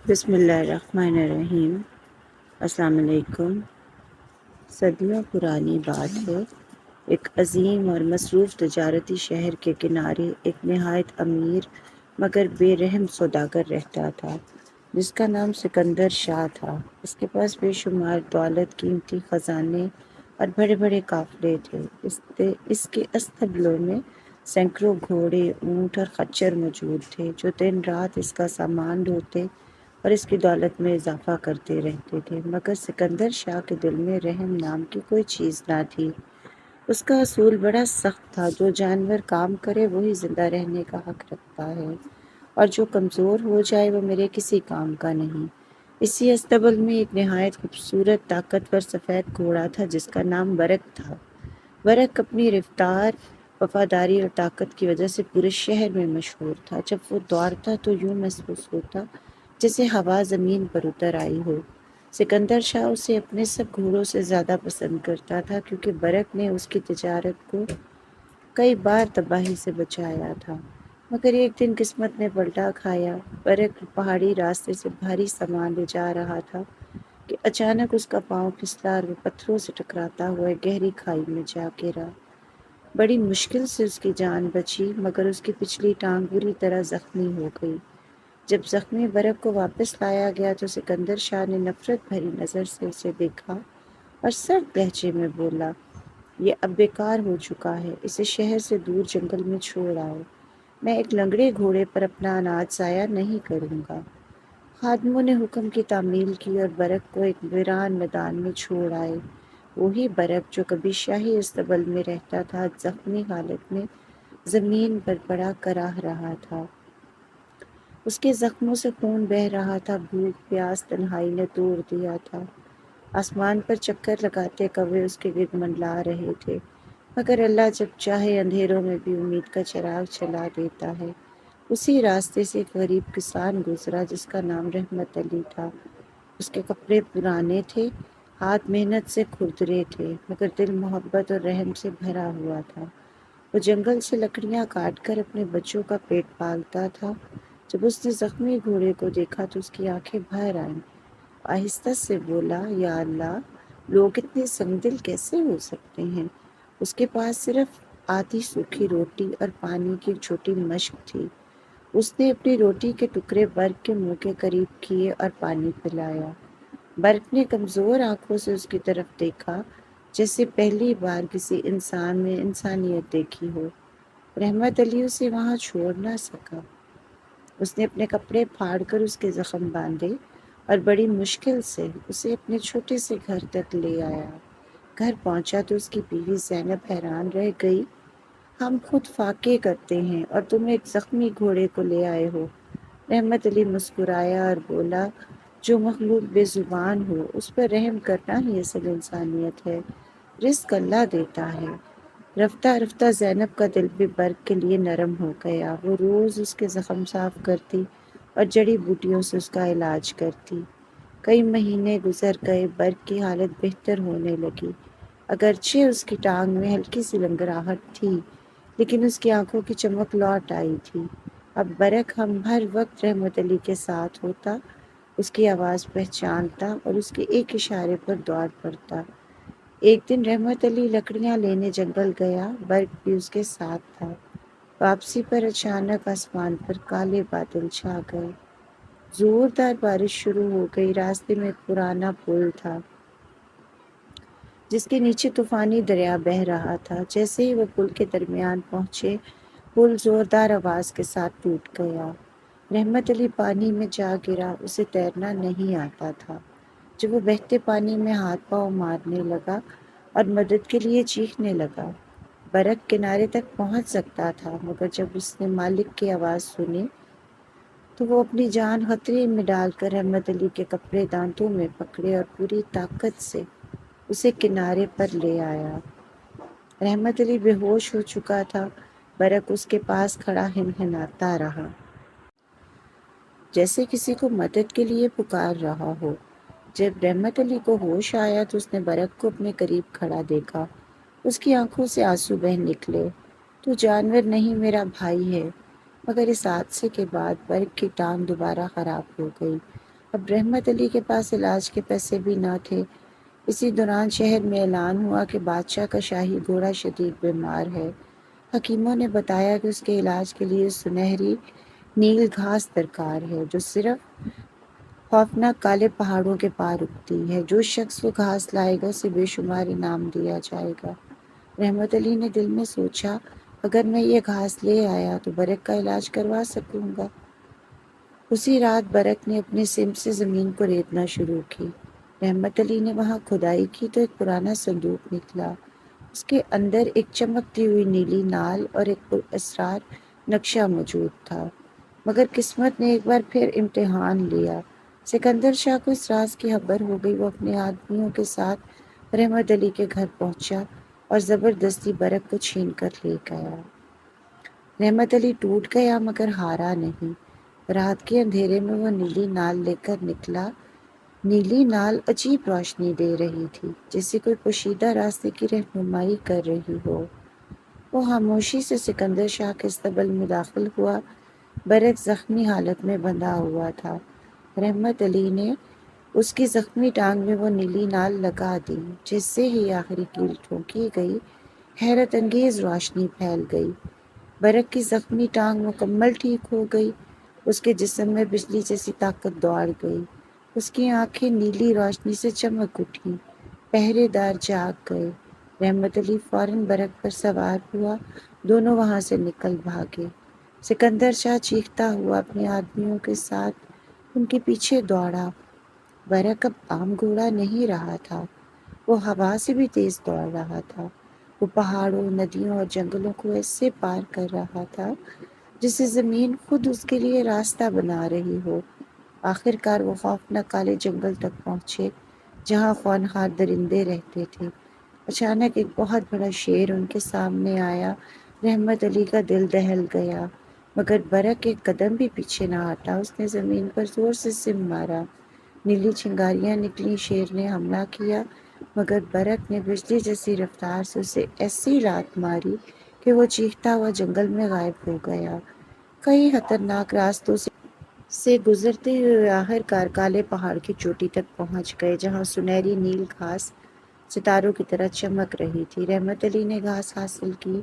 بسم اللہ الرحمن الرحیم۔ السلام علیکم۔ صدیوں پرانی بات ہے، ایک عظیم اور مصروف تجارتی شہر کے کنارے ایک نہایت امیر مگر بے رحم سوداگر رہتا تھا جس کا نام سکندر شاہ تھا۔ اس کے پاس بے شمار دولت، قیمتی خزانے اور بڑے بڑے قافلے تھے۔ اس کے استبلوں میں سینکڑوں گھوڑے، اونٹ اور خچر موجود تھے جو دن رات اس کا سامان ڈھوتے اور اس کی دولت میں اضافہ کرتے رہتے تھے، مگر سکندر شاہ کے دل میں رحم نام کی کوئی چیز نہ تھی۔ اس کا اصول بڑا سخت تھا، جو جانور کام کرے وہی زندہ رہنے کا حق رکھتا ہے اور جو کمزور ہو جائے وہ میرے کسی کام کا نہیں۔ اسی استبل میں ایک نہایت خوبصورت طاقتور سفید گھوڑا تھا جس کا نام برق تھا۔ برق اپنی رفتار، وفاداری اور طاقت کی وجہ سے پورے شہر میں مشہور تھا۔ جب وہ دوڑتا تو یوں محسوس ہوتا جیسے ہوا زمین پر اتر آئی ہو۔ سکندر شاہ اسے اپنے سب گھوڑوں سے زیادہ پسند کرتا تھا کیونکہ برق نے اس کی تجارت کو کئی بار تباہی سے بچایا تھا۔ مگر ایک دن قسمت نے پلٹا کھایا۔ برق پہاڑی راستے سے بھاری سامان لے جا رہا تھا کہ اچانک اس کا پاؤں پھسلا اور وہ پتھروں سے ٹکراتا ہوا ایک گہری کھائی میں جا گرا۔ بڑی مشکل سے اس کی جان بچی، مگر اس کی پچھلی ٹانگ بری طرح زخمی ہو گئی۔ جب زخمی برق کو واپس لایا گیا تو سکندر شاہ نے نفرت بھری نظر سے اسے دیکھا اور سرد لہجے میں بولا، یہ اب بیکار ہو چکا ہے، اسے شہر سے دور جنگل میں چھوڑ آؤ۔ میں ایک لنگڑے گھوڑے پر اپنا اناج ضائع نہیں کروں گا۔ خادموں نے حکم کی تعمیل کی اور برق کو ایک ویران میدان میں چھوڑ آئے۔ وہی برق جو کبھی شاہی استبل میں رہتا تھا، زخمی حالت میں زمین پر پڑا کراہ رہا تھا۔ اس کے زخموں سے خون بہہ رہا تھا، بھوک، پیاس، تنہائی نے توڑ دیا تھا۔ آسمان پر چکر لگاتے کوے اس کے گرد منڈلا رہے تھے، مگر اللہ جب چاہے اندھیروں میں بھی امید کا چراغ جلا دیتا ہے۔ اسی راستے سے ایک غریب کسان گزرا جس کا نام رحمت علی تھا۔ اس کے کپڑے پرانے تھے، ہاتھ محنت سے کھردرے تھے، مگر دل محبت اور رحم سے بھرا ہوا تھا۔ وہ جنگل سے لکڑیاں کاٹ کر اپنے بچوں کا پیٹ پالتا تھا۔ جب اس نے زخمی گھوڑے کو دیکھا تو اس کی آنکھیں بھر آئیں۔ آہستہ سے بولا، یا اللہ، لوگ اتنے سنگ دل کیسے ہو سکتے ہیں؟ اس کے پاس صرف آدھی سوکھی روٹی اور پانی کی ایک چھوٹی مشک تھی۔ اس نے اپنی روٹی کے ٹکڑے برق کے منہ کے قریب کیے اور پانی پلایا۔ برق نے کمزور آنکھوں سے اس کی طرف دیکھا، جیسے پہلی بار کسی انسان میں انسانیت دیکھی ہو۔ رحمت علی اسے وہاں چھوڑ نہ سکا۔ اس نے اپنے کپڑے پھاڑ کر اس کے زخم باندھے اور بڑی مشکل سے اسے اپنے چھوٹے سے گھر تک لے آیا۔ گھر پہنچا تو اس کی بیوی زینب حیران رہ گئی۔ ہم خود فاقے کرتے ہیں اور تم ایک زخمی گھوڑے کو لے آئے ہو۔ رحمت علی مسکرایا اور بولا، جو مخلوق بے زبان ہو اس پر رحم کرنا ہی اصل انسانیت ہے۔ رزق اللہ دیتا ہے۔ رفتہ رفتہ زینب کا دل بھی برق کے لیے نرم ہو گیا۔ وہ روز اس کے زخم صاف کرتی اور جڑی بوٹیوں سے اس کا علاج کرتی۔ کئی مہینے گزر گئے، برق کی حالت بہتر ہونے لگی۔ اگرچہ اس کی ٹانگ میں ہلکی سی لنگراہٹ تھی، لیکن اس کی آنکھوں کی چمک لوٹ آئی تھی۔ اب برق ہم ہر وقت رحمت علی کے ساتھ ہوتا، اس کی آواز پہچانتا اور اس کے ایک اشارے پر دوڑ پڑتا۔ ایک دن رحمت علی لکڑیاں لینے جنگل گیا، برق بھی اس کے ساتھ تھا۔ واپسی پر اچانک آسمان پر کالے بادل چھا گئے۔ زوردار بارش شروع ہو گئی۔ راستے میں ایک پرانا پل تھا جس کے نیچے طوفانی دریا بہہ رہا تھا۔ جیسے ہی وہ پل کے درمیان پہنچے، پل زوردار آواز کے ساتھ ٹوٹ گیا۔ رحمت علی پانی میں جا گرا۔ اسے تیرنا نہیں آتا تھا۔ جب وہ بہتے پانی میں ہاتھ پاؤں مارنے لگا اور مدد کے لیے چیخنے لگا، برق کنارے تک پہنچ سکتا تھا، مگر جب اس نے مالک کی آواز سنی تو وہ اپنی جان خطرے میں ڈال کر رحمت علی کے کپڑے دانتوں میں پکڑے اور پوری طاقت سے اسے کنارے پر لے آیا۔ رحمت علی بے ہوش ہو چکا تھا۔ برق اس کے پاس کھڑا ہنہناتا رہا، جیسے کسی کو مدد کے لیے پکار رہا ہو۔ جب رحمت علی کو ہوش آیا تو اس نے برق کو اپنے قریب کھڑا دیکھا۔ اس کی آنکھوں سے آنسو بہہ نکلے۔ تو جانور نہیں، میرا بھائی ہے۔ مگر اس حادثے کے بعد برق کی ٹانگ دوبارہ خراب ہو گئی۔ اب رحمت علی کے پاس علاج کے پیسے بھی نہ تھے۔ اسی دوران شہر میں اعلان ہوا کہ بادشاہ کا شاہی گھوڑا شدید بیمار ہے۔ حکیموں نے بتایا کہ اس کے علاج کے لیے سنہری نیل گھاس درکار ہے جو صرف خوفناک کالے پہاڑوں کے پار اگتی ہے۔ جو شخص وہ گھاس لائے گا اسے بے شمار انعام دیا جائے گا۔ رحمت علی نے دل میں سوچا، اگر میں یہ گھاس لے آیا تو برق کا علاج کروا سکوں گا۔ اسی رات برق نے اپنے سمت سے زمین کو ریتنا شروع کی۔ رحمت علی نے وہاں کھدائی کی تو ایک پرانا صندوق نکلا۔ اس کے اندر ایک چمکتی ہوئی نیلی نال اور ایک پراسرار نقشہ موجود تھا۔ مگر قسمت نے ایک بار پھر امتحان لیا۔ سکندر شاہ کو اس راز کی خبر ہو گئی۔ وہ اپنے آدمیوں کے ساتھ رحمت علی کے گھر پہنچا اور زبردستی برق کو چھین کر لے گیا۔ رحمت علی ٹوٹ گیا مگر ہارا نہیں۔ رات کے اندھیرے میں وہ نیلی نال لے کر نکلا۔ نیلی نال عجیب روشنی دے رہی تھی، جیسے کوئی پوشیدہ راستے کی رہنمائی کر رہی ہو۔ وہ خاموشی سے سکندر شاہ کے استبل میں داخل ہوا۔ برق زخمی حالت میں بندھا ہوا تھا۔ رحمت علی نے اس کی زخمی ٹانگ میں وہ نیلی نال لگا دی۔ جیسے ہی آخری کیل ٹھونکی گئی، حیرت انگیز روشنی پھیل گئی۔ برق کی زخمی ٹانگ مکمل ٹھیک ہو گئی۔ اس کے جسم میں بجلی جیسی طاقت دوڑ گئی۔ اس کی آنکھیں نیلی روشنی سے چمک اٹھیں۔ پہرے دار جاگ گئے۔ رحمت علی فوراً برق پر سوار ہوا۔ دونوں وہاں سے نکل بھاگے۔ سکندر شاہ چیختا ہوا اپنے آدمیوں کے ساتھ ان کے پیچھے دوڑا۔ برق اب عام گھوڑا نہیں رہا تھا، وہ ہوا سے بھی تیز دوڑ رہا تھا۔ وہ پہاڑوں، ندیوں اور جنگلوں کو ایسے پار کر رہا تھا جسے زمین خود اس کے لیے راستہ بنا رہی ہو۔ آخر کار وہ خوفناک کالے جنگل تک پہنچے جہاں خونخوار درندے رہتے تھے۔ اچانک ایک بہت بڑا شیر ان کے سامنے آیا۔ رحمت علی کا دل دہل گیا، مگر برق ایک قدم بھی پیچھے نہ ہٹا۔ اس نے زمین پر زور سے سم مارا۔ نیلی چنگاریاں نکلیں۔ شیر نے حملہ کیا، مگر برق نے بجلی جیسی رفتار سے اسے ایسی لات ماری کہ وہ چیختا ہوا جنگل میں غائب ہو گیا۔ کئی خطرناک راستوں سے گزرتے ہوئے آخر کار کالے پہاڑ کی چوٹی تک پہنچ گئے، جہاں سنہری نیل گھاس ستاروں کی طرح چمک رہی تھی۔ رحمت علی نے گھاس حاصل کی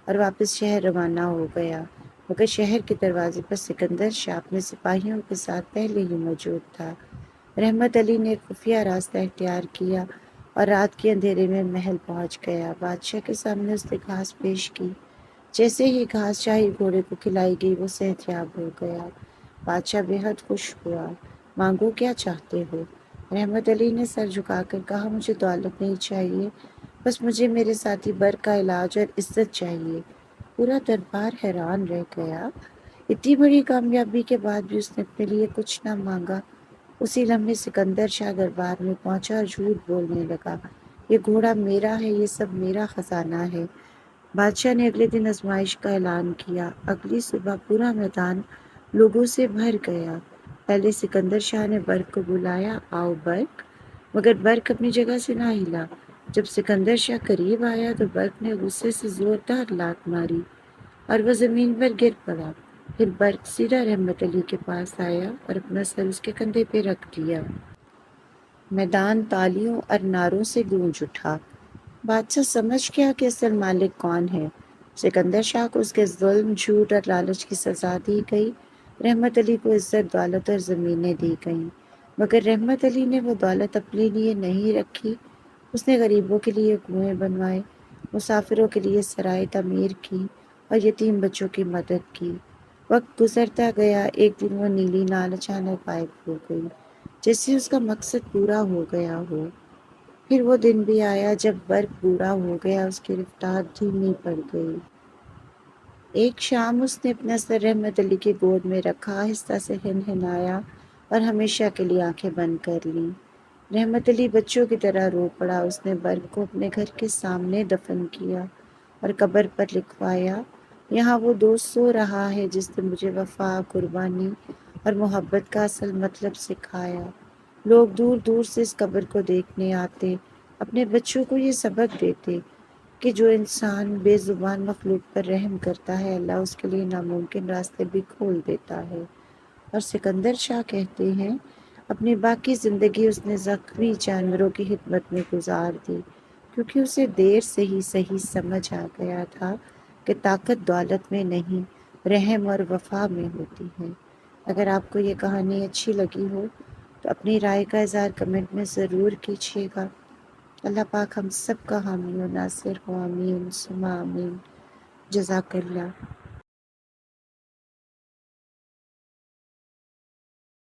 اور واپس شہر روانہ ہو گیا، مگر شہر کے دروازے پر سکندر شاہ اپنے سپاہیوں کے ساتھ پہلے ہی موجود تھا۔ رحمت علی نے ایک خفیہ راستہ اختیار کیا اور رات کے اندھیرے میں محل پہنچ گیا۔ بادشاہ کے سامنے اس نے گھاس پیش کی۔ جیسے ہی گھاس شاہی گھوڑے کو کھلائی گئی وہ صحت یاب ہو گیا۔ بادشاہ بے حد خوش ہوا۔ مانگو، کیا چاہتے ہو؟ رحمت علی نے سر جھکا کر کہا، مجھے دولت نہیں چاہیے، بس مجھے میرے ساتھی برق کا علاج اور عزت چاہیے۔ پورا دربار حیران رہ گیا۔ اتنی بڑی کامیابی کے بعد بھی اس نے اپنے لیے کچھ نہ مانگا۔ اسی لمحے سکندر شاہ دربار میں پہنچا اور جھوٹ بولنے لگا، یہ گھوڑا میرا ہے، یہ سب میرا خزانہ ہے۔ بادشاہ نے اگلے دن آزمائش کا اعلان کیا۔ اگلی صبح پورا میدان لوگوں سے بھر گیا۔ پہلے سکندر شاہ نے برق کو بلایا، آؤ برق، مگر برق اپنی جگہ سے نہ ہلا۔ جب سکندر شاہ قریب آیا تو برق نے غصے سے زوردار لات ماری اور وہ زمین پر گر پڑا۔ پھر برق سیدھا رحمت علی کے پاس آیا اور اپنا سر اس کے کندھے پہ رکھ دیا۔ میدان تالیوں اور نعروں سے گونج اٹھا۔ بادشاہ سمجھ گیا کہ اصل مالک کون ہے۔ سکندر شاہ کو اس کے ظلم، جھوٹ اور لالچ کی سزا دی گئی۔ رحمت علی کو عزت، دولت اور زمینیں دی گئیں، مگر رحمت علی نے وہ دولت اپنے لیے نہیں رکھی۔ اس نے غریبوں کے لیے کنویں بنوائے، مسافروں کے لیے سرائے تعمیر کی اور یتیم بچوں کی مدد کی۔ وقت گزرتا گیا۔ ایک دن وہ نیلی نال اچانک غائب ہو گئی، جیسے اس کا مقصد پورا ہو گیا ہو۔ پھر وہ دن بھی آیا جب برق بوڑھا ہو گیا، اس کی رفتار دھیمی پڑ گئی۔ ایک شام اس نے اپنا سر رحمت علی کی گود میں رکھا، آہستہ سے ہنہنایا اور ہمیشہ کے لیے آنکھیں بند کر لیں۔ رحمت علی بچوں کی طرح رو پڑا۔ اس نے برق کو اپنے گھر کے سامنے دفن کیا اور قبر پر لکھوایا، یہاں وہ دوست سو رہا ہے جس نے مجھے وفا، قربانی اور محبت کا اصل مطلب سکھایا۔ لوگ دور دور سے اس قبر کو دیکھنے آتے، اپنے بچوں کو یہ سبق دیتے کہ جو انسان بے زبان مخلوق پر رحم کرتا ہے، اللہ اس کے لیے ناممکن راستے بھی کھول دیتا ہے۔ اور سکندر شاہ کہتے ہیں، اپنی باقی زندگی اس نے زخمی جانوروں کی خدمت میں گزار دی، کیونکہ اسے دیر سے ہی صحیح سمجھ آ گیا تھا کہ طاقت دولت میں نہیں، رحم اور وفا میں ہوتی ہے۔ اگر آپ کو یہ کہانی اچھی لگی ہو تو اپنی رائے کا اظہار کمنٹ میں ضرور کیجیے گا۔ اللہ پاک ہم سب کا حامی و ناصر ہو، آمین ثم آمین۔ جزاک اللہ۔